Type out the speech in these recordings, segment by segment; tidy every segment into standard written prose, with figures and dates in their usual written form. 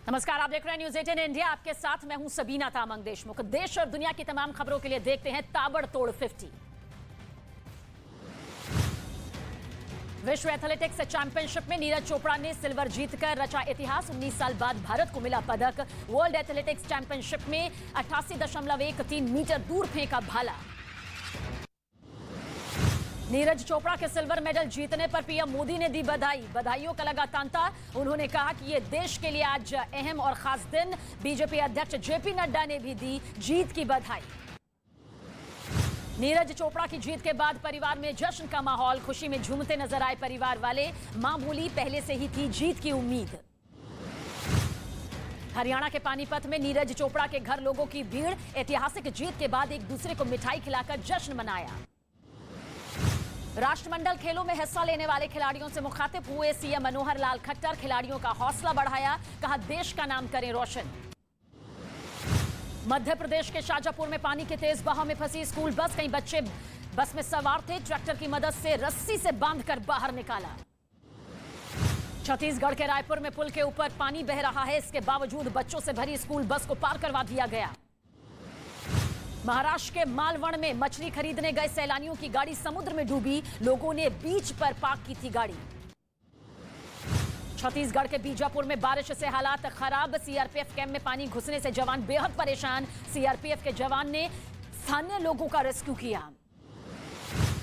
नमस्कार, आप देख रहे हैं न्यूज 18 इंडिया। आपके साथ मैं हूं सबीना तामंग देशमुख। देश और दुनिया की तमाम खबरों के लिए देखते हैं ताबड़तोड़ 50। विश्व एथलेटिक्स चैंपियनशिप में नीरज चोपड़ा ने सिल्वर जीतकर रचा इतिहास। 19 साल बाद भारत को मिला पदक। वर्ल्ड एथलेटिक्स चैंपियनशिप में 88.13 मीटर दूर फेंका भाला। नीरज चोपड़ा के सिल्वर मेडल जीतने पर पीएम मोदी ने दी बधाई। बधाइयों का लगा तांता। उन्होंने कहा कि ये देश के लिए आज अहम और खास दिन। बीजेपी अध्यक्ष जेपी नड्डा ने भी दी जीत की बधाई। नीरज चोपड़ा की जीत के बाद परिवार में जश्न का माहौल। खुशी में झूमते नजर आए परिवार वाले। मां बोली पहले से ही थी जीत की उम्मीद। हरियाणा के पानीपत में नीरज चोपड़ा के घर लोगों की भीड़। ऐतिहासिक जीत के बाद एक दूसरे को मिठाई खिलाकर जश्न मनाया। राष्ट्रमंडल खेलों में हिस्सा लेने वाले खिलाड़ियों से मुखातिब हुए सीएम मनोहर लाल खट्टर। खिलाड़ियों का हौसला बढ़ाया, कहा देश का नाम करें रोशन। मध्य प्रदेश के शाजापुर में पानी के तेज बहाव में फंसी स्कूल बस। कई बच्चे बस में सवार थे, ट्रैक्टर की मदद से रस्सी से बांधकर बाहर निकाला। छत्तीसगढ़ के रायपुर में पुल के ऊपर पानी बह रहा है, इसके बावजूद बच्चों से भरी स्कूल बस को पार करवा दिया गया। महाराष्ट्र के मालवण में मछली खरीदने गए सैलानियों की गाड़ी समुद्र में डूबी। लोगों ने बीच पर पार्क की थी गाड़ी। छत्तीसगढ़ के बीजापुर में बारिश से हालात खराब। सीआरपीएफ कैंप में पानी घुसने से जवान बेहद परेशान। सीआरपीएफ के जवान ने स्थानीय लोगों का रेस्क्यू किया।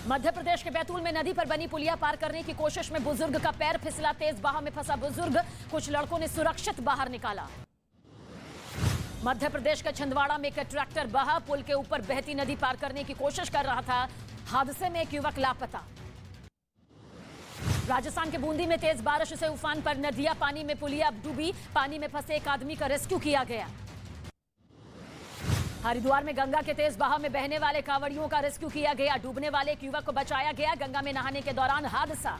मध्य प्रदेश के बैतूल में नदी पर बनी पुलिया पार करने की कोशिश में बुजुर्ग का पैर फिसला। तेज बहाव में फंसा बुजुर्ग, कुछ लड़कों ने सुरक्षित बाहर निकाला। मध्य प्रदेश के छिंदवाड़ा में एक ट्रैक्टर बहा। पुल के ऊपर बहती नदी पार करने की कोशिश कर रहा था। हादसे में एक युवक लापता। राजस्थान के बूंदी में तेज बारिश से उफान पर नदियां पानी में, पुलिया डूबी। पानी में फंसे एक आदमी का रेस्क्यू किया गया। हरिद्वार में गंगा के तेज बहाव में बहने वाले कांवड़ियों का रेस्क्यू किया गया। डूबने वाले एक युवक को बचाया गया। गंगा में नहाने के दौरान हादसा।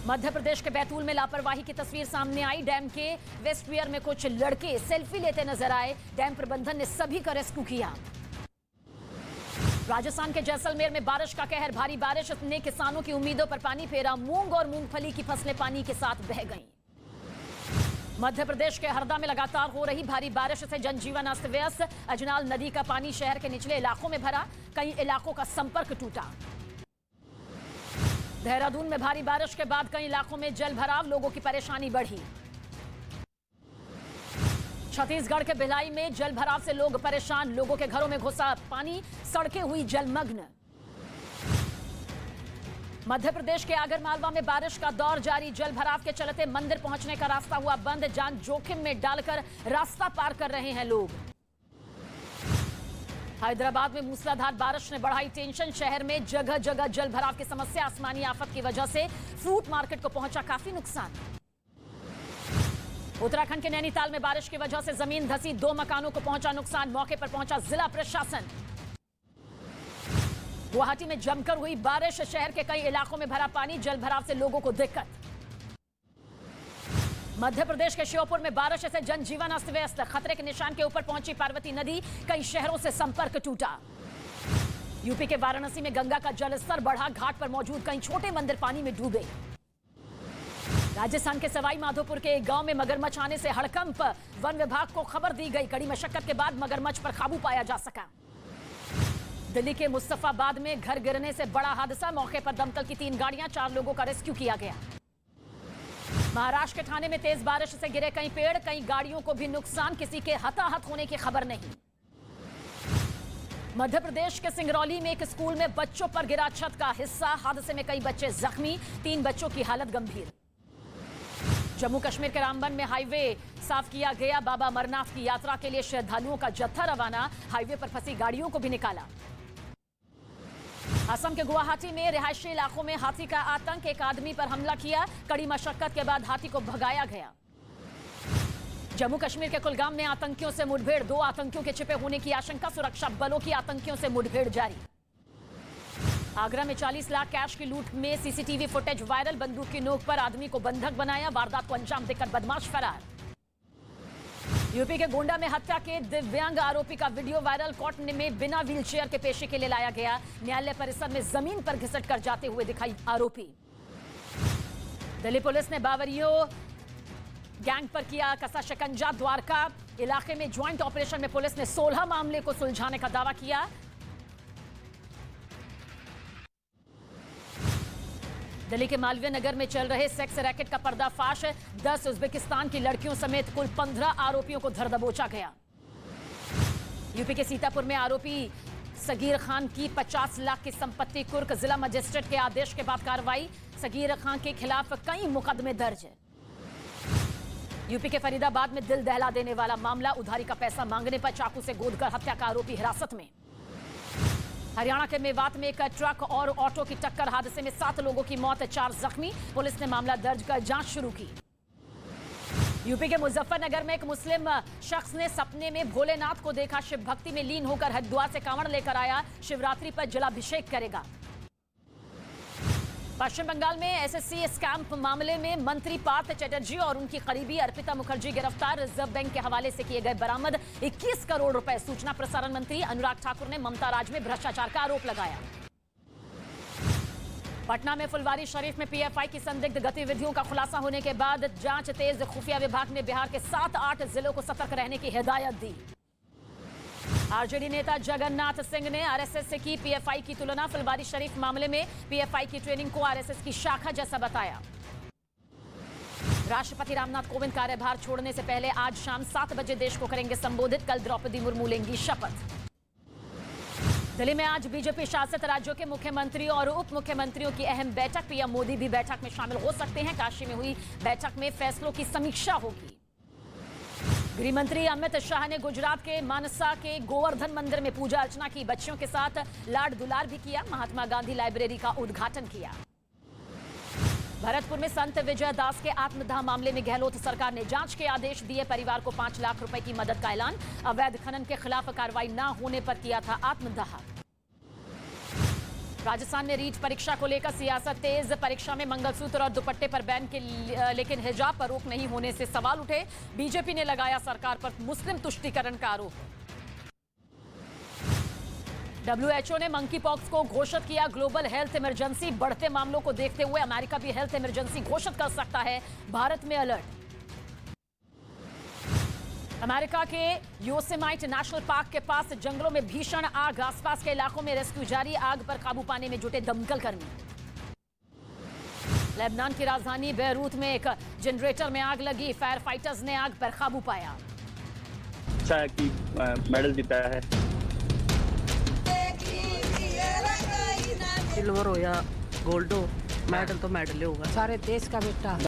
मध्य प्रदेश के बैतूल में लापरवाही की तस्वीर सामने आई। डैम के वेस्टवियर में कुछ लड़के सेल्फी लेते नजर आए। डैम प्रबंधन ने सभी का रेस्क्यू किया। राजस्थान के जैसलमेर में बारिश का कहर। भारी बारिश ने किसानों की उम्मीदों पर पानी फेरा। मूंग और मूंगफली की फसलें पानी के साथ बह गईं। मध्य प्रदेश के हरदा में लगातार हो रही भारी बारिश से जनजीवन अस्त व्यस्त। अजनाल नदी का पानी शहर के निचले इलाकों में भरा। कई इलाकों का संपर्क टूटा। देहरादून में भारी बारिश के बाद कई इलाकों में जल भराव। लोगों की परेशानी बढ़ी। छत्तीसगढ़ के भिलाई में जल भराव से लोग परेशान। लोगों के घरों में घुसा पानी, सड़कें हुई जलमग्न। मध्य प्रदेश के आगरमालवा में बारिश का दौर जारी। जल भराव के चलते मंदिर पहुंचने का रास्ता हुआ बंद। जान जोखिम में डालकर रास्ता पार कर रहे हैं लोग। हैदराबाद में मूसलाधार बारिश ने बढ़ाई टेंशन। शहर में जगह जगह जल भराव की समस्या। आसमानी आफत की वजह से फ्रूट मार्केट को पहुंचा काफी नुकसान। उत्तराखंड के नैनीताल में बारिश की वजह से जमीन धसी। 2 मकानों को पहुंचा नुकसान। मौके पर पहुंचा जिला प्रशासन। गुवाहाटी में जमकर हुई बारिश। शहर के कई इलाकों में भरा पानी। जल भराव से लोगों को दिक्कत। मध्य प्रदेश के श्योपुर में बारिश से जनजीवन अस्त व्यस्त। खतरे के निशान के ऊपर पहुंची पार्वती नदी। कई शहरों से संपर्क टूटा। यूपी के वाराणसी में गंगा का जलस्तर बढ़ा। घाट पर मौजूद कई छोटे मंदिर पानी में डूबे। राजस्थान के सवाई माधोपुर के एक गांव में मगरमच्छ आने से हड़कंप। वन विभाग को खबर दी गई। कड़ी मशक्कत के बाद मगरमच्छ पर काबू पाया जा सका। दिल्ली के मुस्तफाबाद में घर गिरने से बड़ा हादसा। मौके पर दमकल की 3 गाड़ियां, 4 लोगों का रेस्क्यू किया गया। महाराष्ट्र के ठाणे में तेज बारिश से गिरे कई पेड़। कई गाड़ियों को भी नुकसान। किसी के हताहत होने की खबर नहीं। मध्य प्रदेश के सिंगरौली में एक स्कूल में बच्चों पर गिरा छत का हिस्सा। हादसे में कई बच्चे जख्मी। 3 बच्चों की हालत गंभीर। जम्मू कश्मीर के रामबन में हाईवे साफ किया गया। बाबा अमरनाथ की यात्रा के लिए श्रद्धालुओं का जत्था रवाना। हाईवे पर फंसी गाड़ियों को भी निकाला। असम के गुवाहाटी में रिहायशी इलाकों में हाथी का आतंक। एक आदमी पर हमला किया। कड़ी मशक्कत के बाद हाथी को भगाया गया। जम्मू कश्मीर के कुलगाम में आतंकियों से मुठभेड़। 2 आतंकियों के छिपे होने की आशंका। सुरक्षा बलों की आतंकियों से मुठभेड़ जारी। आगरा में 40 लाख कैश की लूट में सीसीटीवी फुटेज वायरल। बंदूक की नोक पर आदमी को बंधक बनाया। वारदात को अंजाम देकर बदमाश फरार। यूपी के गोंडा में हत्या के दिव्यांग आरोपी का वीडियो वायरल। कोर्ट में बिना व्हीलचेयर के पेशी के लिए लाया गया। न्यायालय परिसर में जमीन पर घिसट कर जाते हुए दिखाई आरोपी। दिल्ली पुलिस ने बावरियों गैंग पर किया कसा शिकंजा। द्वारका इलाके में ज्वाइंट ऑपरेशन में पुलिस ने 16 मामले को सुलझाने का दावा किया। दिल्ली के मालवीय नगर में चल रहे सेक्स रैकेट का पर्दाफाश। 10 उज्बेकिस्तान की लड़कियों समेत कुल 15 आरोपियों को धर दबोचा गया। यूपी के सीतापुर में आरोपी सगीर खान की 50 लाख की संपत्ति कुर्क। जिला मजिस्ट्रेट के आदेश के बाद कार्रवाई। सगीर खान के खिलाफ कई मुकदमे दर्ज है। यूपी के फरीदाबाद में दिल दहला देने वाला मामला। उधारी का पैसा मांगने पर चाकू से गोदकर हत्या का आरोपी हिरासत में। हरियाणा के मेवात में एक ट्रक और ऑटो की टक्कर हादसे में 7 लोगों की मौत, 4 जख्मी। पुलिस ने मामला दर्ज कर जांच शुरू की। यूपी के मुजफ्फरनगर में एक मुस्लिम शख्स ने सपने में भोलेनाथ को देखा। शिव भक्ति में लीन होकर हरिद्वार से कांवड़ लेकर आया। शिवरात्रि पर जलाभिषेक करेगा। पश्चिम बंगाल में एसएससी स्कैम मामले में मंत्री पार्थ चैटर्जी और उनकी करीबी अर्पिता मुखर्जी गिरफ्तार। रिजर्व बैंक के हवाले से किए गए बरामद 21 करोड़ रुपए। सूचना प्रसारण मंत्री अनुराग ठाकुर ने ममता राज में भ्रष्टाचार का आरोप लगाया। पटना में फुलवारी शरीफ में पीएफआई की संदिग्ध गतिविधियों का खुलासा होने के बाद जांच तेज। खुफिया विभाग ने बिहार के 7-8 जिलों को सतर्क रहने की हिदायत दी। आरजेडी नेता जगन्नाथ सिंह ने आरएसएस से की पीएफआई की तुलना। फुलवारी शरीफ मामले में पीएफआई की ट्रेनिंग को आरएसएस की शाखा जैसा बताया। राष्ट्रपति रामनाथ कोविंद कार्यभार छोड़ने से पहले आज शाम 7 बजे देश को करेंगे संबोधित। कल द्रौपदी मुर्मू लेंगी शपथ। दिल्ली में आज बीजेपी शासित राज्यों के मुख्यमंत्री और उप मुख्यमंत्रियों की अहम बैठक। पीएम मोदी भी बैठक में शामिल हो सकते हैं। काशी में हुई बैठक में फैसलों की समीक्षा होगी। गृह मंत्री अमित शाह ने गुजरात के मानसा के गोवर्धन मंदिर में पूजा अर्चना की। बच्चियों के साथ लाड दुलार भी किया। महात्मा गांधी लाइब्रेरी का उद्घाटन किया। भरतपुर में संत विजय दास के आत्मदाह मामले में गहलोत सरकार ने जांच के आदेश दिए। परिवार को 5 लाख रुपए की मदद का ऐलान। अवैध खनन के खिलाफ कार्रवाई न होने पर किया था आत्मदाह। राजस्थान में रीट परीक्षा को लेकर सियासत तेज। परीक्षा में मंगलसूत्र और दुपट्टे पर बैन के लेकिन हिजाब पर रोक नहीं होने से सवाल उठे। बीजेपी ने लगाया सरकार पर मुस्लिम तुष्टीकरण का आरोप। WHO ने मंकी पॉक्स को घोषित किया ग्लोबल हेल्थ इमरजेंसी। बढ़ते मामलों को देखते हुए अमेरिका भी हेल्थ इमरजेंसी घोषित कर सकता है। भारत में अलर्ट। अमेरिका के योसेमाइट नेशनल पार्क के पास जंगलों में भीषण आग। आसपास के इलाकों में रेस्क्यू जारी। आग पर काबू पाने में जुटे दमकल कर्मी। लेबनान की राजधानी बेरूत में एक जनरेटर में आग लगी। फायर फाइटर्स ने आग पर काबू पाया। अच्छा है कि मेडल जीता है। सिल्वर हो या गोल्ड हो, मेडल तो मेडल ही होगा। सारे देश का बेटा